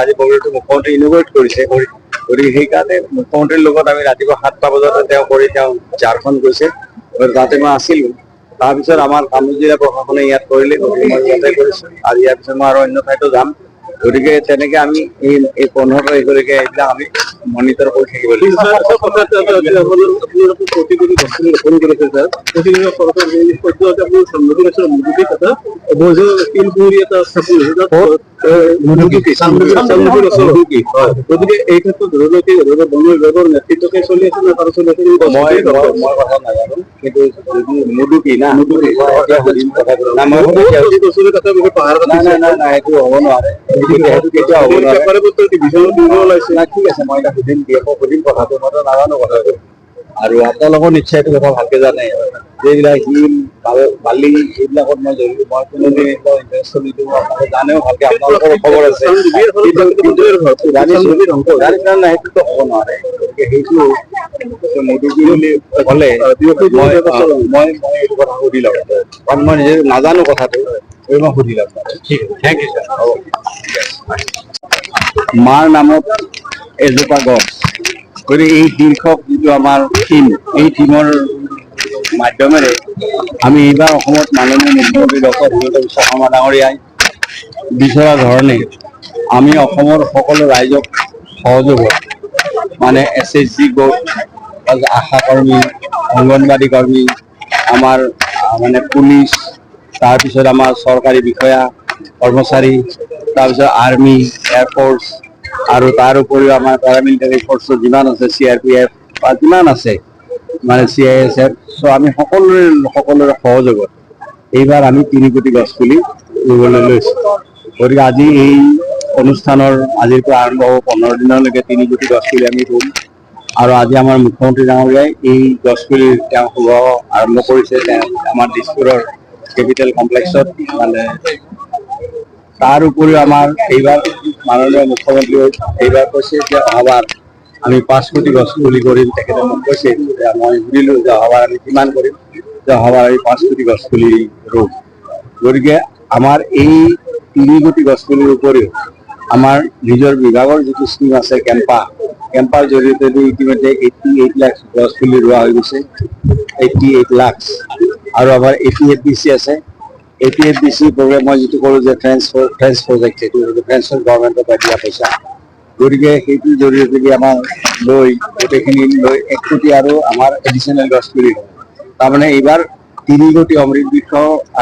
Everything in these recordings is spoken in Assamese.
আজি প্ৰগ্ৰেমটো মুখ্যমন্ত্ৰী ইনগ্ৰেট কৰিছে গতিকে সেইকাৰণে মুখ্যমন্ত্ৰীৰ লগত আমি ৰাতিপুৱা 7টা বজাতে তেওঁ ঝাৰখণ্ড গৈছে তাতে মই আছিলো তাৰপিছত আমাৰ কামৰূপ জিলা প্ৰশাসনে ইয়াত কৰিলে গতিকে মই ইয়াতে কৰিছো আৰু ইয়াৰ পিছত মই আৰু অন্য ঠাইতো যাম গতিকে তেনেকে আমি এই 15 তাৰিখলৈকে এইবিলাক আমি মনিটৰ কৰি থাকিব লাগিব গতিকে এই ক্ষেত্ৰত বন বিভাগৰ নেতৃত্বকে চলি আছে না তাৰ চলি আছে মই কথা নাজানো কিন্তু যদি মুদুকি না এইটো হ'ব নোৱাৰে সেইটো কেতিয়াও হ'ব নোৱাৰে ঠিক আছে মই এটা সুধিম কথাটো মইতো নাজানো কথাটো আৰু আপোনালোকৰ নিশ্চয় এইটো কথা ভালকে জানে যিবিলাক শিল বালি এইবিলাকত মই জড়িত মই কোনোদিন ইণ্টাৰেষ্ট নিদিওঁ আপোনালোকে জানেও ভালকে আপোনালোকৰ খবৰ আছে নাই সেইটোতো হ'ব নোৱাৰে গতিকে সেইটো মুদুকি বুলি ক'লে মই এইটো কথা সুধি লওঁ কাৰণ মই নিজে নাজানো কথাটো মই সুধি লওঁ ঠিক আছে থেংক ইউ ছাৰ হ'ব মাৰ নামত এজোপা গছ গতিকে এই শীৰ্ষক যিটো আমাৰ থিম এই থিমৰ মাধ্যমেৰে আমি এইবাৰ অসমত মাননীয় মুখ্যমন্ত্ৰী ডক্টৰ হিমন্ত বিশ্ব শৰ্মা ডাঙৰীয়াই বিচৰা ধৰণে আমি অসমৰ সকলো ৰাইজক সহযোগত মানে SHG গোট আশা কৰ্মী অংগনবাড়ী কৰ্মী আমাৰ মানে পুলিচ তাৰপিছত আমাৰ চৰকাৰী বিষয়া কৰ্মচাৰী তাৰপিছত আৰ্মি এয়াৰফ'ৰ্চ আৰু তাৰ উপৰিও আমাৰ পেৰামিলিটাৰী ফ'ৰ্চৰ যিমান আছে CRPF বা যিমান আছে মানে CISF আমি সকলোৰে সহযোগত এইবাৰ আমি 3 কোটি গছ পুলি ৰুবলৈ লৈছোঁ গতিকে আজি এই অনুষ্ঠানৰ আজিৰ পৰা আৰম্ভ হ'ব 15 দিনলৈকে 3 কোটি গছ পুলি আমি ৰুম আৰু আজি আমাৰ মুখ্যমন্ত্ৰী ডাঙৰীয়াই এই গছ পুলি তেওঁ শুভ আৰম্ভ কৰিছে আমাৰ দিছপুৰৰ কেপিটেল কমপ্লেক্সত মানে তাৰ উপৰিও আমাৰ এইবাৰ মাননীয় মুখ্যমন্ত্ৰী এইবাৰ কৈছে যে অহাবাৰ আমি 5 কোটি গছ পুলি কৰিম তেখেতে মোক কৈছে মই সুধিলোঁ যে অহাবাৰ আমি কিমান কৰিম যে অহাবাৰ আমি 5 কোটি গছ পুলি ৰুম গতিকে আমাৰ এই 3 কোটি গছ পুলিৰ উপৰিও আমাৰ নিজৰ বিভাগৰ যিটো স্কিম আছে কেম্পাৰ জৰিয়তে ইতিমধ্যে 88 লাখ গছ পুলি ৰোৱা হৈ গৈছে 88 লাখ আৰু আমাৰ APFBC আছে APFBC প্ৰগ্ৰেম মই যিটো কৰোঁ যে ফ্ৰেঞ্চ প্ৰজেক্ট সেইটো ফ্ৰেঞ্চৰ গভৰ্ণমেণ্টৰ পৰা দিয়া পইচা গতিকে সেইটোৰ জৰিয়তে আমাৰ লৈ গোটেইখিনি লৈ 1 কোটি আৰু আমাৰ এডিশ্যনেল গছ পুলি তাৰমানে এইবাৰ 3 কোটি অমৃত বৃক্ষ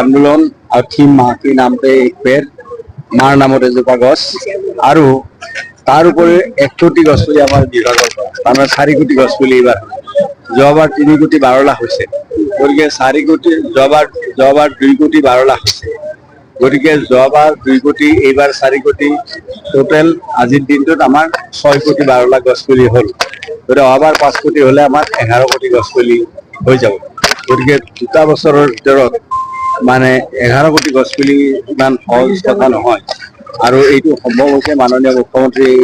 আন্দোলন আৰু থিম মাহ কি নামতে এক পেड़ মাৰ নামত এজোপা গছ আৰু তাৰ উপৰি 1 কোটি গছ পুলি আমাৰ বিভাগৰ পৰা তাৰমানে 4 কোটি গছ পুলি এইবাৰ যোৱাবাৰ 3 কোটি 12 লাখ হৈছে গতিকে 4 কোটি যোৱাবাৰ 2 কোটি 12 লাখ হৈছে গতিকে যোৱাবাৰ 2 কোটি এইবাৰ 4 কোটি টোটেল আজিৰ দিনটোত আমাৰ 6 কোটি 12 লাখ গছ পুলি হ'ল গতিকে অহাবাৰ 5 কোটি হ'লে আমাৰ 11 কোটি গছ পুলি হৈ যাব গতিকে 2 বছৰৰ ভিতৰত মানে 11 কোটি গছ পুলি ইমান সহজ কথা নহয় আৰু এইটো সম্ভৱ হৈছে মাননীয় মুখ্যমন্ত্ৰী এই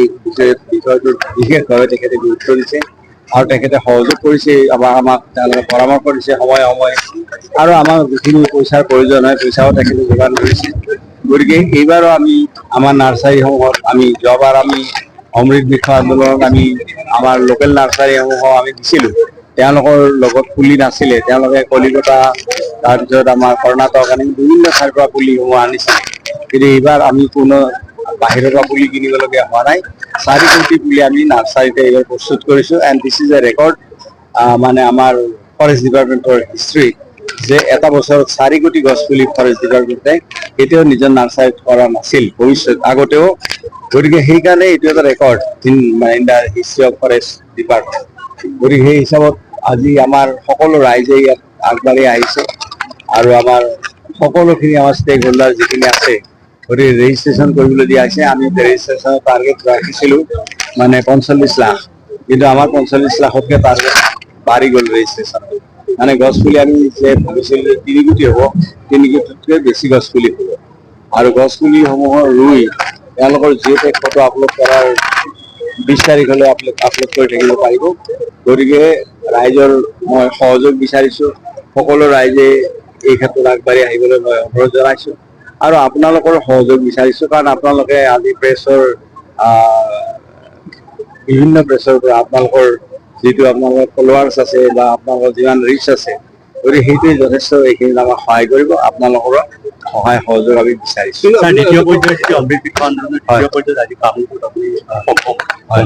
বিষয়টোত বিশেষভাৱে তেখেতে গুৰুত্ব দিছে আৰু তেখেতে সহযোগ কৰিছে আমাক তেওঁলোকে পৰামৰ্শ দিছে সময়ে আৰু আমাৰ যিখিনি পইচাৰ প্ৰয়োজন হয় পইচাও তেখেতে যোগান ধৰিছে গতিকে এইবাৰো আমি আমাৰ নাৰ্চাৰীসমূহত আমি যোৱাবাৰ আমি অমৃত বৃক্ষ আন্দোলনত আমি আমাৰ লোকেল নাৰ্চাৰীসমূহক আমি দিছিলোঁ তেওঁলোকৰ লগত পুলি নাছিলে তেওঁলোকে কলিকতা তাৰপিছত আমাৰ কৰ্ণাটক আনি বিভিন্ন ঠাইৰ পৰা পুলিসমূহ আনিছিলে কিন্তু এইবাৰ আমি কোনো বাহিৰৰ পৰা পুলি কিনিবলগীয়া হোৱা নাই 4 কোটি পুলি আমি নাৰ্চাৰীতে এইবাৰ প্ৰস্তুত কৰিছোঁ and this is a record মানে আমাৰ ফৰেষ্ট ডিপাৰ্টমেণ্টৰ হিষ্ট্ৰী যে এটা বছৰত 4 কোটি গছ পুলি ফৰেষ্ট ডিপাৰ্টমেণ্টে কেতিয়াও নিজৰ নাৰ্চাৰীত কৰা নাছিল ভৱিষ্যত আগতেও গতিকে সেইকাৰণে এইটো এটা record in the history of forest department গতিকে সেই হিচাপত আজি আমাৰ সকলো ৰাইজে ইয়াত আগবাঢ়ি আহিছে আৰু আমাৰ সকলোখিনি আমাৰ ষ্টেক হোল্ডাৰ যিখিনি আছে গতিকে ৰেজিষ্ট্ৰেশ্যন কৰিবলৈ দিয়া হৈছে আমি ৰেজিষ্ট্ৰেশ্যনৰ টাৰ্গেট ৰাখিছিলোঁ মানে 45 লাখ কিন্তু আমাৰ 45 লাখতকৈ টাৰ্গেট বাঢ়ি গ'ল ৰেজিষ্ট্ৰেশ্যন মানে গছ পুলি আমি যে ভাবিছিলোঁ যে 3 কোটি হ'ব 3 কোটিতকৈ বেছি গছ পুলি হ'ব আৰু গছ পুলিসমূহৰ ৰুই তেওঁলোকৰ জিঅ'টেগ ফটো আপলোড কৰাৰ 20 তাৰিখলৈ আপলোড কৰি থাকিব পাৰিব গতিকে ৰাইজৰ মই সহযোগ বিচাৰিছোঁ সকলো ৰাইজে এই ক্ষেত্ৰত আগবাঢ়ি আহিবলৈ মই অনুৰোধ জনাইছোঁ আৰু আপোনালোকৰ সহযোগ বিচাৰিছোঁ কাৰণ আপোনালোকে আজি প্ৰেছৰ বিভিন্ন প্ৰেছৰ পৰা আপোনালোকৰ যিটো আপোনালোকৰ ফলোৱাৰ্ছ আছে বা আপোনালোকৰ যিমান ৰিচ আছে, গতিকে সেইটোৱে যথেষ্ট এইখিনিত আমাক সহায় কৰিব। আপোনালোকৰ সহায় সহযোগ আমি বিচাৰিছো। স্যাৰ, দ্বিতীয় পৰ্যায়ৰ যিটো অমৃত বৃক্ষ আন্দোলনৰ দ্বিতীয় পৰ্যায়ত আজি বাবুপুৰত আপুনি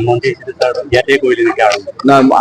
মন্ত্ৰী হিচাপে ইয়াতে কৰিলে নেকি আৰম্ভ? না